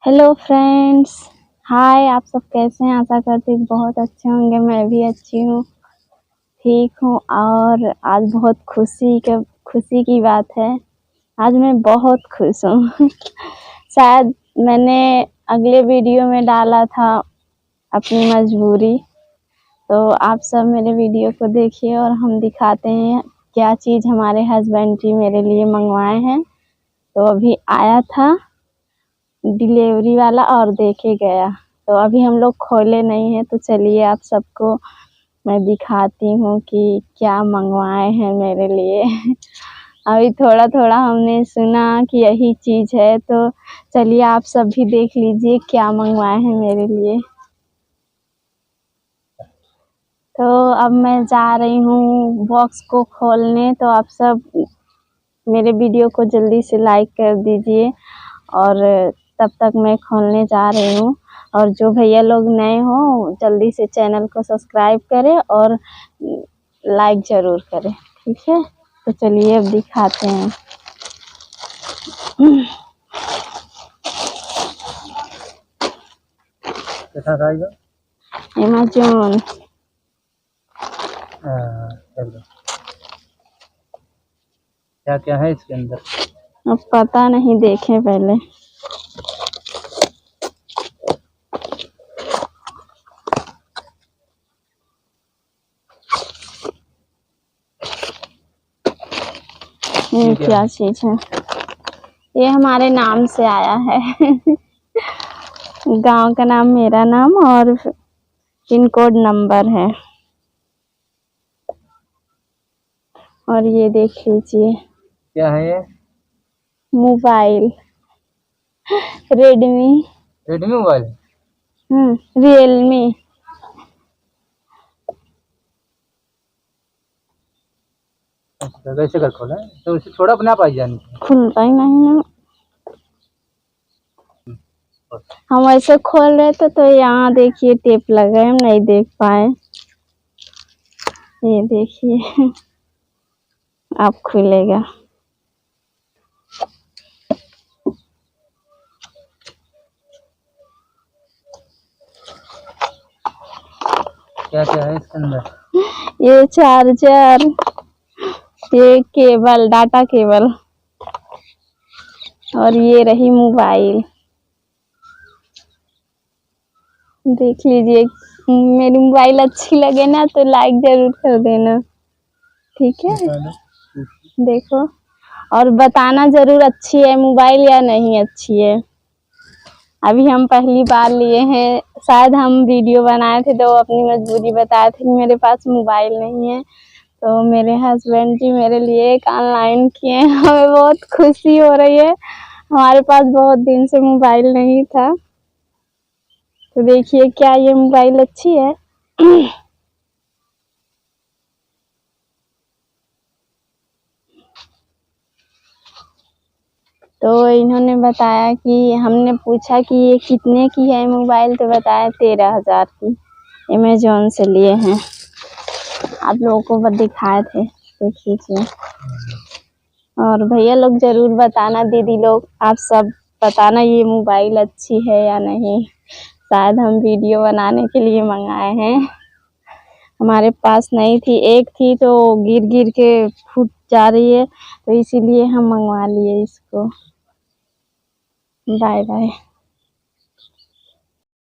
Hello friends, हाय। आप सब कैसे हैं? आशा करती हूँ बहुत अच्छे होंगे। मैं भी अच्छी हूँ, ठीक हूँ। और आज बहुत खुशी की बात है। आज मैं बहुत खुश हूँ। शायद मैंने अगले वीडियो में डाला था अपनी मजबूरी, तो आप सब मेरे वीडियो को देखिए और हम दिखाते हैं क्या चीज़ हमारे हस्बैंड जी मेरे लिए मंगवाए हैं। तो अभी आया था डिलीवरी वाला और देके गया, तो अभी हम लोग खोले नहीं हैं। तो चलिए आप सबको मैं दिखाती हूँ कि क्या मंगवाए हैं मेरे लिए। अभी थोड़ा थोड़ा हमने सुना कि यही चीज़ है, तो चलिए आप सब भी देख लीजिए क्या मंगवाए हैं मेरे लिए। तो अब मैं जा रही हूँ बॉक्स को खोलने, तो आप सब मेरे वीडियो को जल्दी से लाइक कर दीजिए। और तब तक मैं खोलने जा रही हूँ। और जो भैया लोग नए हो जल्दी से चैनल को सब्सक्राइब करें और लाइक ज़रूर करें, ठीक है। तो चलिए अब दिखाते हैं। कैसा रहेगा? अमेज़न। चलो, क्या क्या है इसके अंदर? अब पता नहीं, देखें पहले। ये क्या चीज़ है? ये हमारे नाम से आया है। गांव का नाम, मेरा नाम और पिन कोड नंबर है। और ये देख लीजिए, क्या है ये? मोबाइल। Redmi mobile. रियलमी। अच्छा, कैसे कर खोला? तो उसे थोड़ा अपने आप आई जानी चाहिए। खुलता ही नहीं ना। हम ऐसे खोल रहे थे तो यहाँ देखिए टेप लगा है, हम नहीं देख पाए। ये देखिए। अब खुलेगा। क्या क्या है इसके अंदर? ये चार्जर, ये केबल, डाटा केबल, और ये रही मोबाइल। देख लीजिए, मेरी मोबाइल अच्छी लगे ना तो लाइक जरूर कर देना, ठीक है। देखो और बताना जरूर अच्छी है मोबाइल या नहीं अच्छी है। अभी हम पहली बार लिए हैं, शायद हम वीडियो बनाए थे तो अपनी मजबूरी बताए थे कि मेरे पास मोबाइल नहीं है, तो मेरे हस्बैंड जी मेरे लिए एक ऑनलाइन किए। हमें बहुत खुशी हो रही है, हमारे पास बहुत दिन से मोबाइल नहीं था। तो देखिए क्या ये मोबाइल अच्छी है। तो इन्होंने बताया कि, हमने पूछा कि ये कितने की है मोबाइल, तो बताया 13,000 की। अमेज़न से लिए हैं, आप लोगों को बस दिखाए थे, देख लीजिए। और भैया लोग जरूर बताना, दीदी लोग आप सब बताना ये मोबाइल अच्छी है या नहीं। शायद हम वीडियो बनाने के लिए मंगाए हैं, हमारे पास नहीं थी। एक थी तो गिर गिर के फूट जा रही है, तो इसीलिए हम मंगवा लिए इसको। Bye bye.